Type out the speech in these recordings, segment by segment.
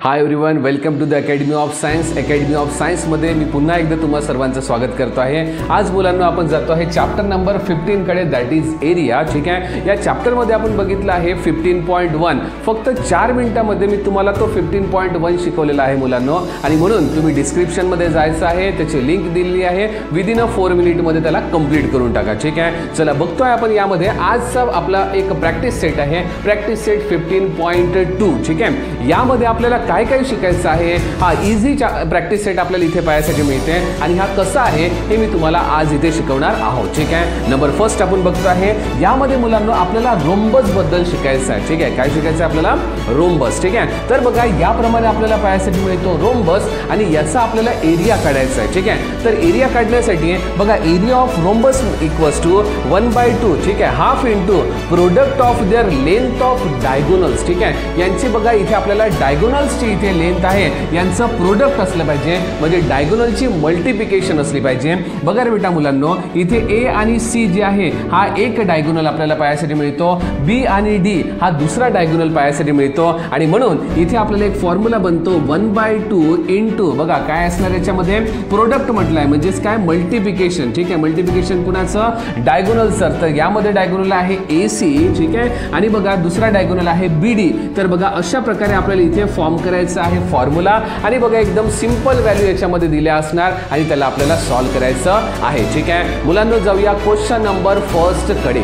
High everyone, welcome to the academy of science. Academy of सायन्समध्ये मी पुन्हा एकदा तुम्हा सर्वांचं स्वागत करतो आहे. आज मुलांना आपण जातो आहे चॅप्टर नंबर 15 कडे, दॅट इज एरिया. ठीक आहे, या चॅप्टरमध्ये आपण बघितलं आहे 15.1. फक्त 4 मिनिटांमध्ये मी तुम्हाला तो 15.1 शिकवलेला आहे मुलांनो, आणि म्हणून तुम्ही डिस्क्रिप्शनमध्ये जायचं आहे, त्याची लिंक दिलेली आहे. विदिन 4 मिनिटमध्ये त्याला कंप्लीट करून टाका. ठीक आहे, चला बघतोय आपण यामध्ये आजचा आपला एक प्रॅक्टिस सेट आहे, प्रॅक्टिस सेट 15.2. ठीक आहे, यामध्ये आपल्याला काय काय शिकायचं आहे. हा इझी प्रॅक्टिस सेट आपल्याला इथे पाहायसाठी मिळते, आणि हा कसा आहे हे मी तुम्हाला आज इथे शिकवणार आहोत. ठीक आहे, नंबर फर्स्ट आपण बघतो आहे यामध्ये मुलांना आपल्याला रोम्बस बद्दल शिकायचं आहे. ठीक आहे, काय शिकायचं आहे आपल्याला? रोम्बस. ठीक आहे, तर बघा याप्रमाणे आपल्याला पाहायसाठी मिळतो रोम्बस, आणि याचा आपल्याला एरिया काढायचा आहे. ठीक आहे, तर एरिया काढण्यासाठी बघा area of rhombus equals to 1/2. ठीक आहे, half into product of their length of diagonals. ठीक आहे, यांची बघा इथे आपल्याला डायगोनल्सची इथे लेंथ आहे, यांचं प्रोडक्ट असलं पाहिजे, म्हणजे डायगोनलची मल्टिप्लिकेशन असली पाहिजे. बघा रे बेटा मुलांनो, इथे ए आणि सी जे आहे हा एक डायगोनल आपल्याला पाहायसाठी मिळतो, बी आणि डी हा दुसरा डायगोनल पाहायसाठी मिळतो, आणि म्हणून इथे आपल्याला एक फॉर्म्युला बनतो 1/2 इंटू बघा काय असणार याच्यामध्ये प्रोडक्ट म्हटलं आहे, म्हणजेच काय मल्टिप्लिकेशन. ठीक आहे, मल्टिप्लिकेशन कुणाचं? डायगोनलचं. तर यामध्ये डायगोनल आहे ए सी. ठीक आहे, आणि बघा दुसरा डायगोनल आहे बी डी. तर बघा अशा प्रकारे आपल्याला इथे फॉर्म करायचं आहे फॉर्म्युला, आणि बघा एकदम सिंपल व्हॅल्यू याच्यामध्ये दिल्या असणार, आणि त्याला आपल्याला सॉल्व करायचं आहे. ठीक आहे, मुलांना जाऊया क्वेश्चन नंबर फर्स्ट कडे.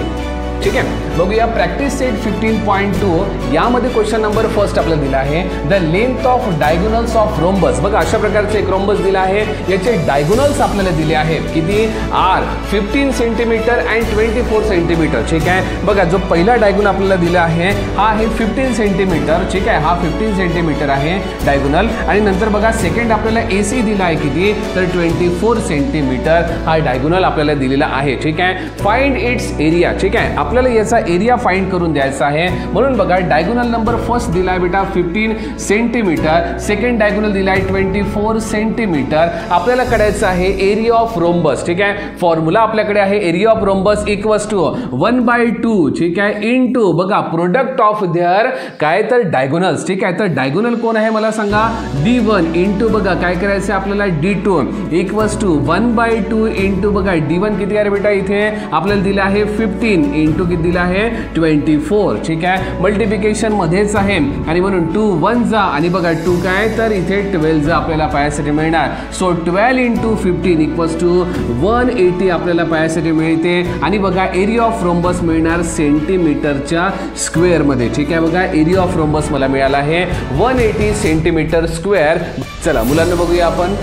ठीक आहे, बघूया प्रॅक्टिस सेट 15.2. यामध्ये क्वेश्चन नंबर फर्स्ट आपल्याला दिला आहे the length of diagonals of rhombus. बघा अशा प्रकारचे एक रोम्बस दिला आहे, याचे डायगोनल्स आपल्याला दिले आहेत किती? Are 15 centimetre and 24 centimetre. ठीक आहे, बघा जो पहिला डायगोनल आपल्याला दिला आहे हा आहे 15 सेंटीमीटर. ठीक आहे, हा 15 सेंटीमीटर आहे डायगोनल, आणि नंतर बघा सेकंड आपल्याला ए सी दिला आहे किती? तर 24 सेंटीमीटर हा डायगोनल आपल्याला दिलेला आहे. ठीक आहे, फाइंड इट्स एरिया. ठीक आहे, आपल्याला याचा एरिया फाइंड करून द्यायचा आहे, म्हणून बघा डायगोनल नंबर फर्स्ट दिलाय बेटा 15 सेंटीमीटर, सेकंड डायगोनल दिलाय 24 सेंटीमीटर. आपल्याला काढायचं आहे एरिया ऑफ रोम्बस. ठीक आहे, फॉर्म्युला आपल्याकडे आहे area of rhombus equals to 1/2. ठीक आहे, इनटू बघा प्रोडक्ट ऑफ देअर काय तर डायगोनल्स. ठीक आहे, तर डायगोनल कोण आहे मला सांगा? D1 इंटू बघा काय करायचं आपल्याला D2 इक्वल्स टू 1/2 इंटू बघा D1 किती आहे बेटा? इथे आपल्याला दिलं आहे 15 इंटू किती दिला आहे? 24. ठीक आहे, मल्टिप्लिकेशन मध्येच आहे, आणि म्हणून 2 1 जा, आणि बघा 2 काय तर इथे 12 जा आपल्याला पाहायसाठी मिळणार. सो 12 इंटू 15 इक्वल्स टू 180 आपल्याला पाहायसाठी मिळते, आणि बघा एरिया ऑफ रोम्बस मिळणार सेंटीमीटरच्या स्क्वेअर मध्ये. ठीक आहे, बघा एरिया ऑफ रोम्बस मला मिळाला आहे 180 सेंटीमीटर स्क्वेअर. चला मुलांना बघूया आपण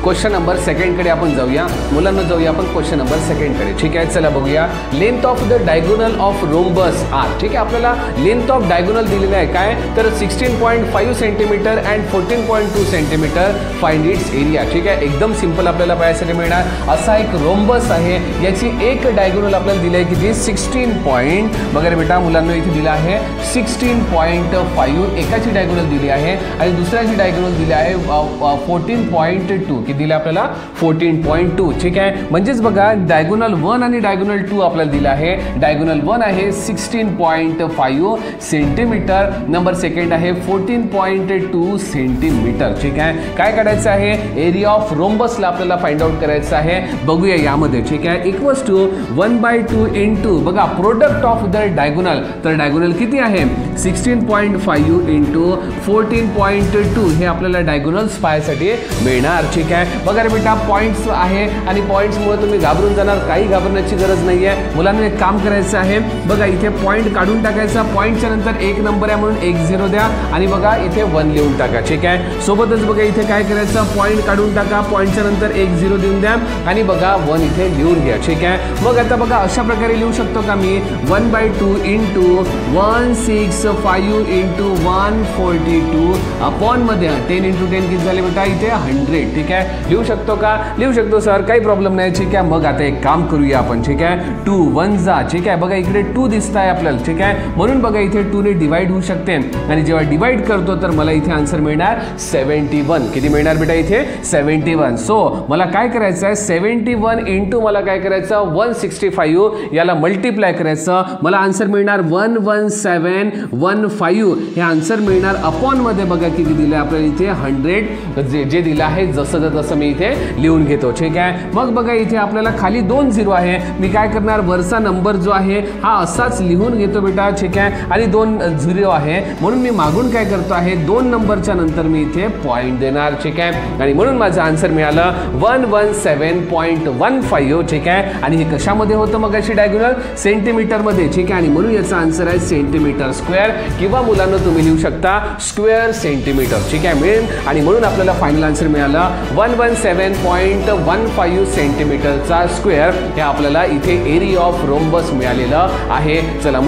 क्वेश्चन नंबर सेकंड कडे आपण जाऊया. मुलांना जाऊया आपण क्वेश्चन नंबर सेकंड कडे. ठीक आहे, चला बघूया length of the diagonal of rhombus are. ठीक आहे, आपल्याला लेंथ ऑफ डायगोनल दिलेला आहे काय तर 16.5 centimetre and 14.2 centimetre. Find its area. ठीक आहे, एकदम सिंपल आपल्याला पाहायसाठी मिळणार असा एक रोम्बस आहे, याची एक डायगोनल आपल्याला दिली आहे किती? 16 वगैरे बेटा मुलांना इथे दिला आहे 16.5 एकाची डायगोनल दिली आहे, आणि दुसऱ्याची डायगोनल दिली आहे 14.2 दिला आपल्याला 14.2. ठीक आहे, म्हणजेच बघा डायगोनल 1 आणि डायगोनल 2 आपल्याला दिला आहे. डायगोनल 1 आहे 16.5 सेंटीमीटर, नंबर सेकंड आहे 14.2 सेंटीमीटर. ठीक आहे, काय काढायचं आहे? एरिया ऑफ रोम्बसला आपल्याला फाइंड आउट करायचं आहे. बघूया यामध्ये. ठीक आहे, इक्वल्स टू 1/2 इंटू बघा प्रोडक्ट ऑफ द डायगोनल. तर डायगोनल किती आहे? 16.5 इंटू 14.2 हे आपल्याला डायगोनल्स पाहायसाठी मिळणार. ठीक आहे, बघा रे बेटा पॉईंट्स आहे, आणि पॉईंट्समुळे तुम्ही घाबरून जाणार, काही घाबरण्याची गरज नाही आहे. मुलांना एक काम करायचं आहे, बघा इथे पॉईंट काढून टाकायचा, पॉईंटच्या नंतर 1 नंबर आहे म्हणून 1 0 द्या, आणि बघा इथे 1 लिहून टाका. ठीक आहे, सोबतच बघा इथे काय करायचं? पॉईंट काढून टाका, पॉईंटच्या नंतर 1 0 देऊन द्या, आणि बघा 1 इथे लिहून घ्या. ठीक आहे, मग आता बघा अशा प्रकारे लिहू शकतो का मी? 1/2 इंटू 165 इंटू 142 अपॉन मध्ये 10 इंटू 10 किती झाले बेटा? इथे 100. ठीक आहे, लिहू शकतो का? लिहू शकतो सर, काही प्रॉब्लेम नाही. ठीक आहे, मग आता एक काम करूया आपण. ठीक आहे, 2 1 जा. ठीक आहे, बघा इकडे 2 दिसत आहे आपल्याला. ठीक आहे, म्हणून बघा इथे 2 ने डिवाइड होऊ शकते आणि जेव्हा डिवाइड करतो तर मला इथे आन्सर मिळणार 71. किती मिळणार बेटा इथे? 71. सो मला काय करायचं आहे, 71 इंटू मला काय करायचं 165, याला मल्टिप्लाय करायचं. मला आन्सर मिळणार 11715. हे आन्सर मिळणार अपॉन मध्ये बघा किती दिलं आपल्याला इथे 100 जे दिलं आहे जसं तसं मी इथे लिहून घेतो. ठीक आहे, मग बघा इथे आपल्याला खाली 2 0 आहे. मी काय करणार, वरचा नंबर जो आहे हा असाच लिहून घेतो बेटा. ठीक आहे, आणि 2 0 आहे म्हणून मी मागून काय करतो आहे 2 नंबरच्या नंतर मी इथे पॉईंट देणार. ठीक आहे, आणि म्हणून माझं आन्सर मिळालं 117.15. ठीक आहे, आणि हे कशामध्ये होतं मग अशी डायगोनल? सेंटीमीटर मध्ये. ठीक आहे, आणि म्हणून याचा आन्सर आहे सेंटीमीटर स्क्वेअर, किंवा मुलांना तुम्ही लिहू शकता स्क्वेअर सेंटीमीटर. ठीक आहे, मिळेल. आणि म्हणून आपल्याला फायनल आन्सर मिळालं 117.15 सेंटीमीटरचा स्क्वेअर. हे आपल्याला इथे एरिया ऑफ रोम्बस मिळालेलं आहे. चला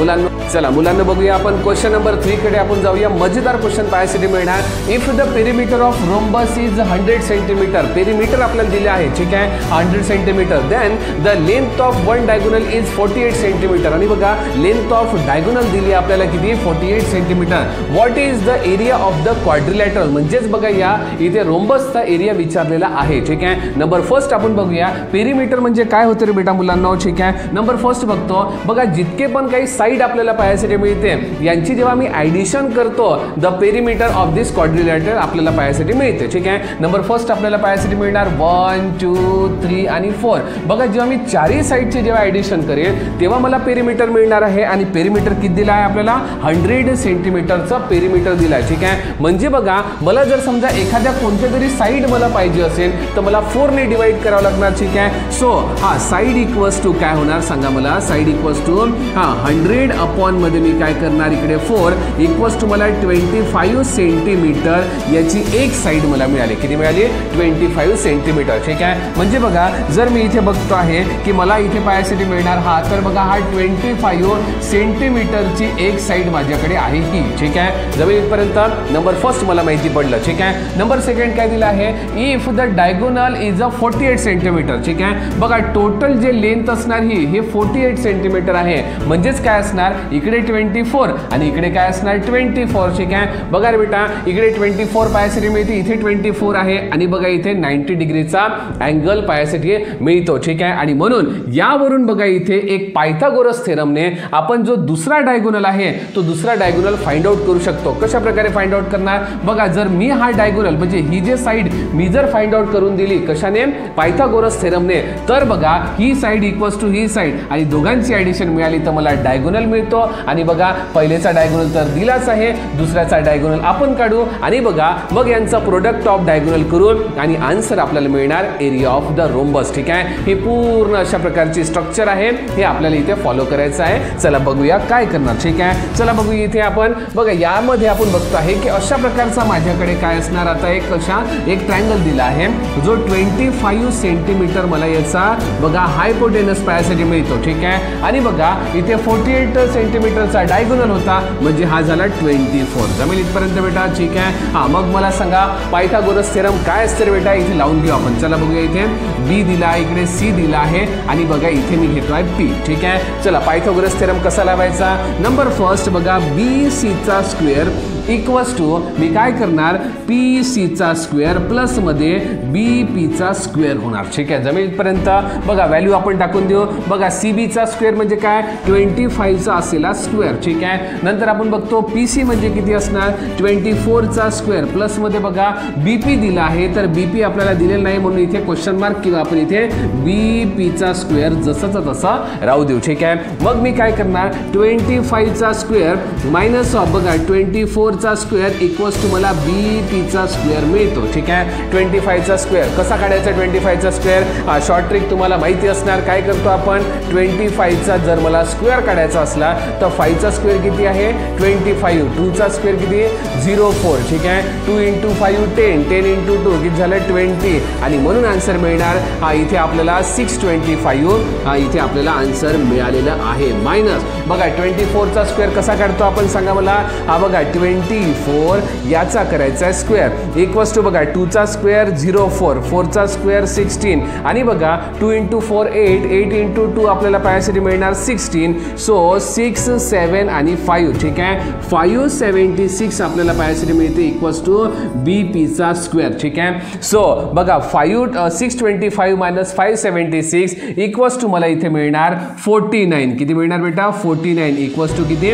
मुलांना बघूया आपण क्वेश्चन नंबर 3 कडे आपण जाऊया. मजेदार क्वेश्चन पाहायसाठी मिळणार. If the perimeter of rhombus is 100 centimetre, perimeter आपल्याला दिले आहे. ठीक आहे, 100 centimetre, then the length of one diagonal is 48 centimetre. आणि बघा लेंथ ऑफ डायगोनल दिली आपल्याला किती? 48 centimetre. What is the area of the quadrilateral? म्हणजेच बघा या इथे रोम्बसचा एरिया विचारलेला आहे. ठीक आहे, नंबर फर्स्ट आपण बघूया पेरिमीटर म्हणजे काय होतं रे बेटा मुलांना. ठीक आहे, नंबर फर्स्ट बघतो. बघा जितके पण काही साइड आपल्याला पाहायसाठी मिळते यांची जेव्हा मी ॲडिशन करतो the perimeter of this quadrilateral आपल्याला पाहायसाठी मिळते. ठीक आहे, नंबर फर्स्ट आपल्याला पाहायसाठी मिळणार 1 2 3 आणि 4. बघा जेव्हा मी चारही साइडचे जेव्हा ॲडिशन करेल तेव्हा मला पेरिमीटर मिळणार आहे. आणि पेरिमीटर किती दिला आहे आपल्याला? 100 सेंटीमीटरचा पेरिमीटर दिला आहे. ठीक आहे, म्हणजे बघा मला जर समजा एखाद्या कोणत्या तरी साइड मला पाहिजे असेल तर मला 4 ने डिवाइड करावं लागणार. ठीक आहे, सो हा साइड इक्वल्स टू काय होणार सांगा मला? साइड इक्वल्स टू 100 अपॉन मध्ये मी काय करणार इकडे 4 इक्वल्स टू मला 25 सेंटीमीटर याची एक साइड मला मिळाली. किती मिळाली? 25 सेंटीमीटर. ठीक आहे, म्हणजे बघा जर मी इथे बघतो आहे की मला इथे पाहायसाठी मिळणार हा, तर बघा हा 25 सेंटीमीटरची एक साइड माझ्याकडे आहे ही. ठीक आहे, जवळपर्यंत नंबर फर्स्ट मला माहिती पडलं. ठीक आहे, नंबर सेकंड काय दिलं आहे? If the diagonal is 48 centimetre. ठीक आहे, बघा टोटल जे लेंथ असणार ही हे 48 सेंटीमीटर आहे. म्हणजेच काय असणार इकडे 24 आणि इकडे काय असणार 24. ठीक आहे, बघा रे बेटा इकडे 24 पाहायसाठी मिळते, इथे 24 आहे आणि बघा इथे 90 डिग्रीचा अँगल पाहायसाठी मिळतो. ठीक आहे, आणि म्हणून यावरून बघा इथे एक पायथागोरस थेरमने आपण जो दुसरा डायगोनल आहे तो दुसरा डायगोनल फाइंड आउट करू शकतो. कशा प्रकारे फाइंड आउट करणार? बघा जर मी हा डायगोनल म्हणजे ही जे साइड मी जर फाइंड आउट करून दिली कशाने? पायथागोरस थेरमने, तर बघा ही साइड इक्वल्स टू ही साइड आणि दोघांची ॲडिशन मिळाली तर मला डायगोनल मिळतो. आणि बघा पहिलेचा डायगोनल तर दिलाच आहे, दुसऱ्याचा डायगोनल आपण काढू आणि बघा मग यांचा प्रोडक्ट ऑफ डायगोनल करून आणि आन्सर आपल्याला मिळणार एरिया ऑफ द रोम्बस. ठीक आहे, हे पूर्ण अशा प्रकारची स्ट्रक्चर आहे, हे आपल्याला इथे फॉलो करायचं आहे. चला बघूया काय करणार. ठीक आहे, चला बघूया इथे आपण बघा यामध्ये आपण बघतो आहे की अशा प्रकारचा माझ्याकडे काय असणार आता एक ट्रायंगल दिला आहे जो 25 सेंटीमीटर मला याचा बघा हायपोटेनस पाहायसाठी मिळतो. ठीक आहे, आणि बघा इथे 48 सेंटीमीटरचा डायगोनल होता म्हणजे हा झाला 24. जमेल इथपर्यंत बेटा. ठीक आहे, हा मग मला सांगा पायथागोरस थेरम काय असते रे बेटा? इथे लावून घेऊ आपण. चला बघूया इथे बी दिला आहे, इकडे सी दिला आहे आणि बघा इथे मी घेतोय पी. ठीक आहे, चला पायथागोरस थेरम कसा लावायचा? नंबर फर्स्ट बघा बी सी चा स्क्वेअर इक्वल्स टू मी काय करणार पी सी चा स्क्वेअर प्लस मध्ये बी पी चा स्क्वेअर होणार. ठीक आहे, जमेपर्यंत बघा व्हॅल्यू आपण टाकून देऊ. बघा सी बी चा स्क्वेअर म्हणजे काय 25 चा असलेला स्क्वेअर. ठीक आहे, नंतर आपण बघतो पी सी म्हणजे किती असणार 24 चा स्क्वेअर प्लस मध्ये बघा बी पी दिला आहे तर बी पी आपल्याला दिलेलं नाही म्हणून इथे क्वेश्चन मार्क किंवा आपण इथे बी पी चा स्क्वेअर जसंचा तसा राहू देऊ. ठीक आहे, मग मी काय करणार 25 चा स्क्वेअर मायनस ऑफ बघा 24 चा स्क्वेअर इक्वल्स टू मला बी पी चा स्क्वेअर मिळतो. ठीक आहे, 25 चा स्क्वेअर कसा काढायचा? 25 चा स्क्वेअर शॉर्ट ट्रिक तुम्हाला माहिती असणार. काय करतो आपण 25 चा जर मला स्क्वेअर काढायचा असला तर 5 चा स्क्वेअर किती आहे 25, 2 चा स्क्वेअर किती 04. ठीक आहे, 2 × 5 10, 10 × 2 किती झालं 20 आणि म्हणून आन्सर मिळणार हा इथे आपल्याला 625 हा इथे आपल्याला आन्सर मिळालेला आहे. मायनस बघा 24 चा स्क्वेअर कसा काढतो आपण सांगा मला? हा बघा 20 24 याचा करायचा स्क्वेअर इक्वल्स टू बघा 2 चा स्क्वेअर 0 4 4 चा स्क्वेअर 16 आणि बघा 2 × 4 8 8 × 2 आपल्याला पायासाठी मिळणार 16. सो 6 7 आणि 5 ठीक आहे 576 आपल्याला पायासाठी मिळते इक्वल्स टू BP चा स्क्वेअर ठीक आहे. सो बघा 625 मायनस 576 इक्वल्स टू मला इथे मिळणार 49. किती मिळणार बेटा 49 इक्वल्स टू किती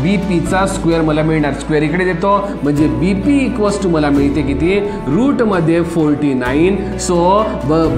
BP चा स्क्वेअर मला मिळणार. स्क्वेअर इकडे देतो म्हणजे BP इक्वल्स टू मला मिळते किती रूट मध्ये 49. सो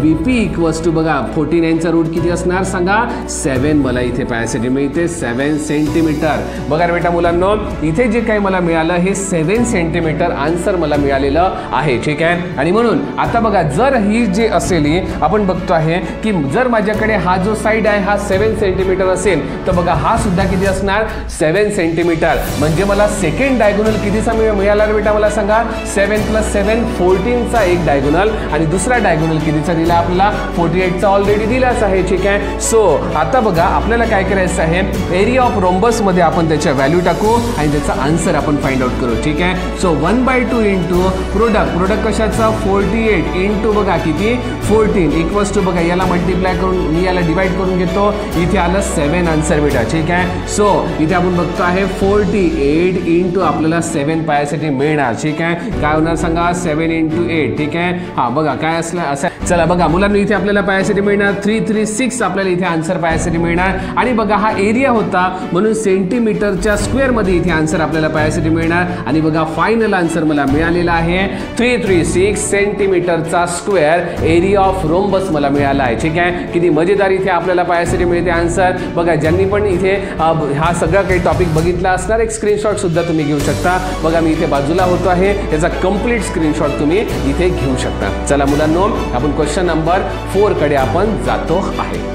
BP इक्वल्स टू बघा 49 चा रूट किती असणार सांगा 7 मला इथे पायासाठी मिळते 7 सेंटीमीटर. बघा बेटा मुलांनो इथे जे काही मला मिळालं हे 7 सेंटीमीटर आन्सर मला मिळालेलं आहे ठीक आहे. आणि म्हणून आता बघा जर ही जे असेल आपण बघतो आहे की जर माझ्याकडे हा जो साइड आहे हा 7 सेंटीमीटर असेल तर बघा हा सुद्धा किती असणार 7 सेंटीमीटर. म्हणजे मला सेकंड डायगोनल कितीचा मिळाला बेटा मला सांगा 7 + 7 14 चा एक डायगोनल आणि दुसरा डायगोनल कितीचा दिला आपल्याला 48 चा ऑलरेडी दिलाच आहे ठीक आहे. सो आता बघा आपल्याला काय करायचं आहे एरिया ऑफ रोम्बस मध्ये आपण त्याच्या व्हॅल्यू टाकू आणि त्याचा आन्सर आपण फाइंड आउट करू ठीक आहे. सो 1/2 इंटू प्रोडक्ट कशाचा 48 इंटू बघा किती 14 इक्वल्स टू बघा याला मल्टिप्लाय करून मी याला डिवाइड करून घेतो इथे आलं 7 आन्सर बेटा ठीक आहे. सो इथे आपण बघतो आहे 48 इंटू आपल्याला 7 पायासाठी मिळणार ठीक आहे. काय होणार सांगा 7 × 8 ठीक आहे. हा बघा काय असलं असं चला बघा मुलांना इथे आपल्याला पायासाठी मिळणार 336 आपल्याला इथे आन्सर पायासाठी मिळणार. आणि बघा हा एरिया होता म्हणून सेंटीमीटरच्या स्क्वेअर मध्ये इथे आन्सर आपल्याला पायासाठी मिळणार. आणि बघा फायनल आन्सर मला मिळालेला आहे 336 सेंटीमीटरचा स्क्वेअर एरिया ऑफ रोम्बस मला मिळाला आहे ठीक आहे. किती मजेदार इथे आपल्याला पायासाठी मिळते आन्सर. बघा ज्यांनी पण इथे हा सगळा काही टॉपिक बघितला असणार एक स्क्रीनशॉट सुद्धा तुम्ही घेऊ शकता. बघा मी इथे बाजूला होतो आहे याचा कंप्लीट स्क्रीनशॉट तुम्ही इथे घेऊ शकता. चला मुलांनो आपण क्वेश्चन नंबर 4 कडे आपण जातो आहे.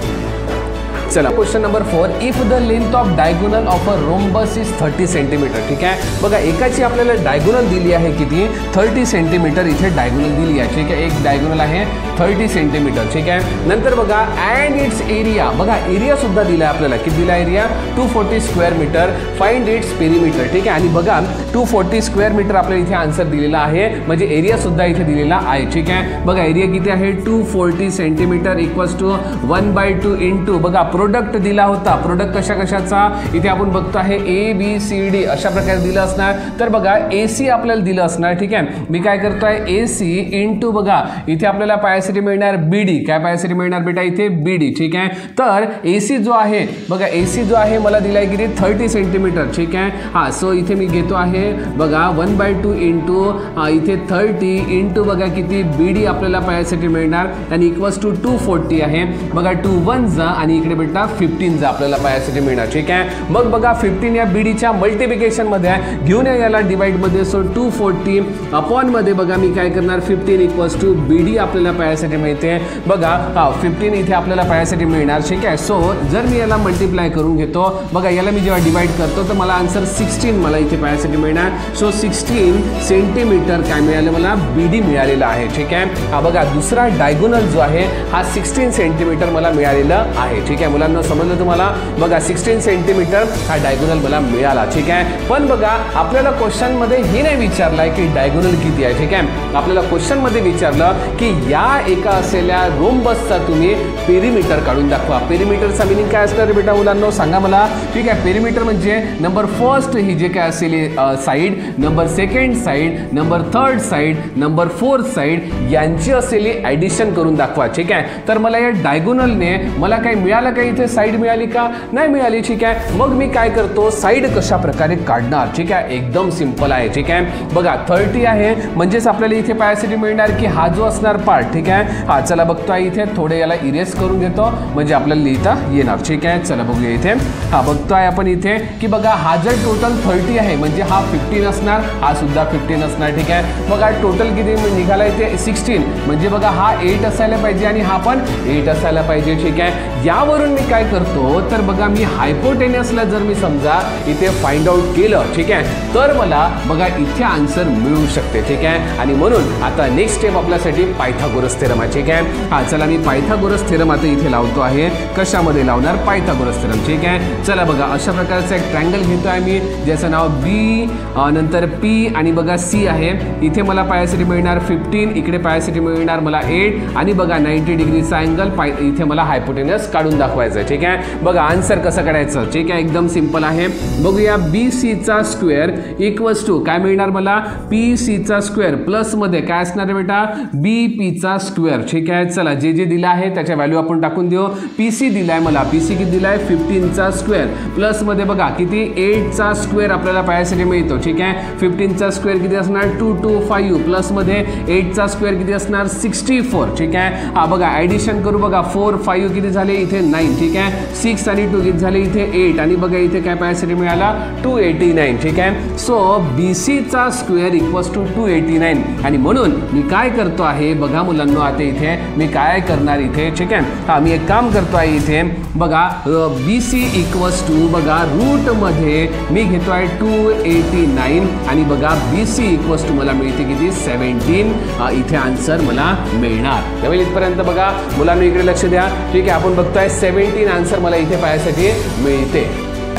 चला question number 4 if the length of diagonal of a rhombus is 30 centimetre ठीक आहे. बघा एकाची आपल्याला डायगोनल दिली आहे किती 30 सेंटीमीटर इथे डायगोनल दिली आहे ठीक आहे. एक डायगोनल आहे 30 सेंटीमीटर ठीक आहे. नंतर बघा अँड इट्स एरिया बघा एरिया सुद्धा दिला आहे आपल्याला किती दिला area 240 square metre find its perimeter ठीक आहे. आणि बघा 240 स्क्वेअर मीटर आपल्याला इथे आन्सर दिलेला आहे म्हणजे एरिया सुद्धा इथे दिलेला आहे ठीक आहे. बघा एरिया किती आहे 240 सेंटीमीटर इक्वल्स टू 1/2 इंटू बघा प्रोडक्ट दिला होता प्रोडक्ट कशाचा इथे आपण बघतो आहे ABCD अशा प्रकारे दिलं असणार. तर बघा AC आपल्याला दिलं असणार ठीक आहे. मी काय करतोय AC इंटू बघा इथे आपल्याला पायासाठी मिळणार BD काय पायासाठी मिळणार बेटा इथे BD ठीक आहे. तर AC जो आहे बघा AC जो आहे मला दिलाय किती 30 सेंटीमीटर ठीक आहे. हा सो इथे मी घेतो आहे बघा 1/2 इंटू इथे 30 इंटू बघा किती BD आपल्याला पायासाठी मिळणार आणि इक्वल्स टू 240 आहे बघा 2 1 जा आणि इकडे बेटा 15 जा आपल्याला पायासाठी मिळणार ठीक आहे. मग बघा 15 या BD च्या मल्टिप्लिकेशन मध्ये घेऊन याला डिवाइड मध्ये सो 240 अपॉन मध्ये बघा मी काय करणार 15 इक्वल्स टू BD आपल्याला पायासाठी मिळते बघा 15 इथे आपल्याला पायासाठी मिळणार ठीक आहे. सो जर मी याला मल्टिप्लाय करून घेतो बघा याला मी जेव्हा डिवाइड करतो तर मला आन्सर 16 मला इथे पायासाठी मिळणार. सो 16 सेंटीमीटर काय मिळालं मला BD मिळालेला आहे ठीक आहे. हा बघा दुसरा डायगोनल जो आहे हा 16 सेंटीमीटर मला मिळालेला आहे ठीक आहे. मुलांना समजलं तुम्हाला बघा 16 सेंटीमीटर हा डायगोनल मला मिळाला ठीक आहे. पण बघा आपल्याला क्वेश्चन मध्ये हे नाही विचारलाय की डायगोनल किती आहे ठीक आहे. आपल्याला क्वेश्चन मध्ये विचारलं की या एका असलेल्या रोम्बसचा तुम्ही पेरिमीटर काढून दाखवा. पेरिमीटरचा मीनिंग काय असणार बेटा मुलांना सांगा मला ठीक आहे. पेरिमीटर म्हणजे नंबर फर्स्ट ही जे काय असेल side number second side number third side number fourth side यांची असलेली ॲडिशन करून दाखवा ठीक आहे. तर मला या डायगोनलने मला काय मिळालं का इथे साइड मिळाली का नाही मिळाली ठीक आहे. मग मी काय करतो साइड कशा प्रकारे काढणार ठीक आहे. एकदम सिंपल आहे ठीक आहे. बघा 30 आहे म्हणजेच आपल्याला इथे पायासाठी मिळणार की हा जो असणार पार्ट ठीक आहे. हा चला बघतो इथे थोडे याला इरेज करून घेतो म्हणजे आपल्याला लिहिता येणार ठीक आहे. चला बघूया इथे हा बघतोय आपण इथे की बघा हा जर टोटल 30 आहे म्हणजे हा 15 असणार हा सुद्धा 15 असणार ठीक आहे. बघा टोटल किती निघाला इथे 16 म्हणजे बघा हा 8 असायला पाहिजे आणि हा पण 8 असायला पाहिजे ठीक आहे. यावरून मी काय करतो तर बघा मी हायपोटेनियसला जर मी समजा इथे फाइंड आउट केलं, ठीक आहे, तर मला बघा इथे आन्सर मिळू शकते, ठीक आहे. आणि म्हणून आता नेक्स्ट स्टेप आपल्यासाठी पायथागोरस थेरम आहे, ठीक आहे. हा चला मी पायथागोरस थेरम आता इथे लावतो आहे. कशामध्ये लावणार? पायथागोरस थेरम, ठीक आहे. चला बघा अशा प्रकारचा एक ट्रायंगल घेतो आहे मी, ज्याचं नाव बी नंतर पी आणि बघा सी आहे. इथे मला पायासाठी मिळणार 15, इकडे पायासाठी मिळणार मला 8 आणि बघा 90 डिग्रीचा अँगल इथे मला हायपोटेनियस काढून दाखवायचं आहे, ठीक आहे. बघा आन्सर कसं काढायचं, ठीक आहे, एकदम सिंपल आहे. बघूया बी सीचा स्क्वेअर इक्वल्स टू काय मिळणार मला? पी सीचा स्क्वेअर प्लस मध्ये काय असणार आहे बेटा? बी पीचा स्क्वेअर, ठीक आहे. चला जे जे दिलं आहे त्याच्या व्हॅल्यू आपण टाकून देऊ. पी सी दिलाय मला, पी सी किती दिलाय? 15चा स्क्वेअर प्लस मध्ये बघा किती 8चा स्क्वेअर आपल्याला पायासाठी मिळतो, ठीक आहे. 15चा स्क्वेअर किती असणार? 225 प्लस मध्ये 8चा स्क्वेअर किती असणार? 64, ठीक आहे. हा बघा ॲडिशन करू बघा 4 5 किती झाले इथे 9, ठीक आहे. 6 आणि 2 किती झाले इथे 8 आणि बघा इथे काय पायासाठी मिळाला 289, ठीक आहे. सो बी सीचा स्क्वेअर इक्वल्स टू 289 आणि म्हणून मी काय करतो आहे बघा मुलांनो, आता इथे मी काय करणार इथे, ठीक आहे. हा मी एक काम करतो आहे इथे बघा बी सी इक्वल्स टू बघा रूट मध्ये मी घेतो आहे 289 आणि बघा बी सी इक्वल्स टू मला मिळते किती 17. इथे आन्सर मला मिळणार. त्यामुळे इथपर्यंत बघा मुलांनी इकडे लक्ष द्या, ठीक आहे. आपण बघतोय 17 आन्सर मला इथे पायासाठी मिळते.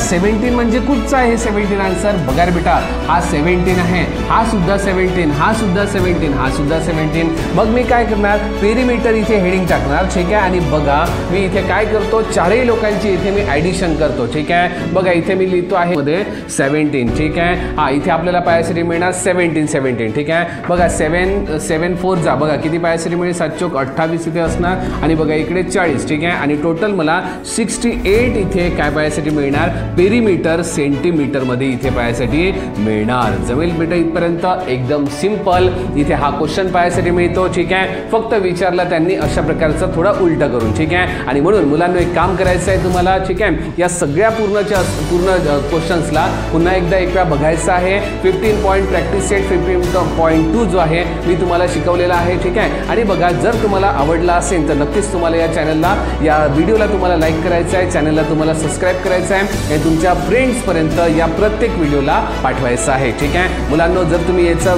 17 म्हणजे कुठचा आहे 17 आन्सर? बघा रे बेटा हा 17 आहे, हा सुद्धा 17, हा सुद्धा 17, हा सुद्धा 17. मग मी काय करणार? पेरिमीटर इथे हेडिंग टाकणार, ठीक आहे. आणि बघा मी इथे काय करतो? चारही लोकांची इथे मी ॲडिशन करतो, ठीक आहे. बघा इथे मी लिहितो आहे मध्ये 17, ठीक आहे. हा इथे आपल्याला पायासाठी मिळणार 17, ठीक आहे. बघा 7 4 जा बघा किती पायासाठी मिळेल? 7 चौक 28 इथे असणार आणि बघा इकडे 40, ठीक आहे. आणि टोटल मला 68 इथे काय पायासाठी मिळणार? पेरिमीटर सेंटीमीटर मध्ये इथे पायासाठी मिळणार. जमेल बेटा इथपर्यंत? एकदम सिंपल. इथे हा क्वेश्चन पायासाठी मिळतो, ठीक आहे. फक्त विचारला त्यांनी अशा प्रकारचा थोडा उलटा करून, ठीक आहे. आणि म्हणून मुलांना एक काम करायचं आहे तुम्हाला, ठीक आहे. या सगळ्या पूर्ण क्वेश्चन्सला पुन्हा एकदा एक वेळा बघायचं आहे. 15 पॉईंट प्रॅक्टिस सेट 15.2 जो आहे मी तुम्हाला शिकवलेला आहे, ठीक आहे. आणि बघा जर तुम्हाला आवडला असेल तर नक्कीच तुम्हाला या चॅनलला या व्हिडिओला तुम्हाला लाईक करायचं आहे, चॅनलला तुम्हाला सबस्क्राईब करायचं आहे, तुमच्या फ्रेंड्सपर्यंत या प्रत्येक व्हिडिओला पाठवायचं आहे, ठीक आहे. मुलांनो जर तुम्ही याचा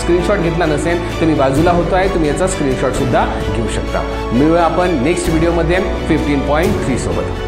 स्क्रीनशॉट घेतला नसेल तर मी बाजूला होतो आहे, तुम्ही याचा स्क्रीनशॉट सुद्धा घेऊ शकता. मिळूया आपण नेक्स्ट व्हिडिओमध्ये 15.3 सोबत.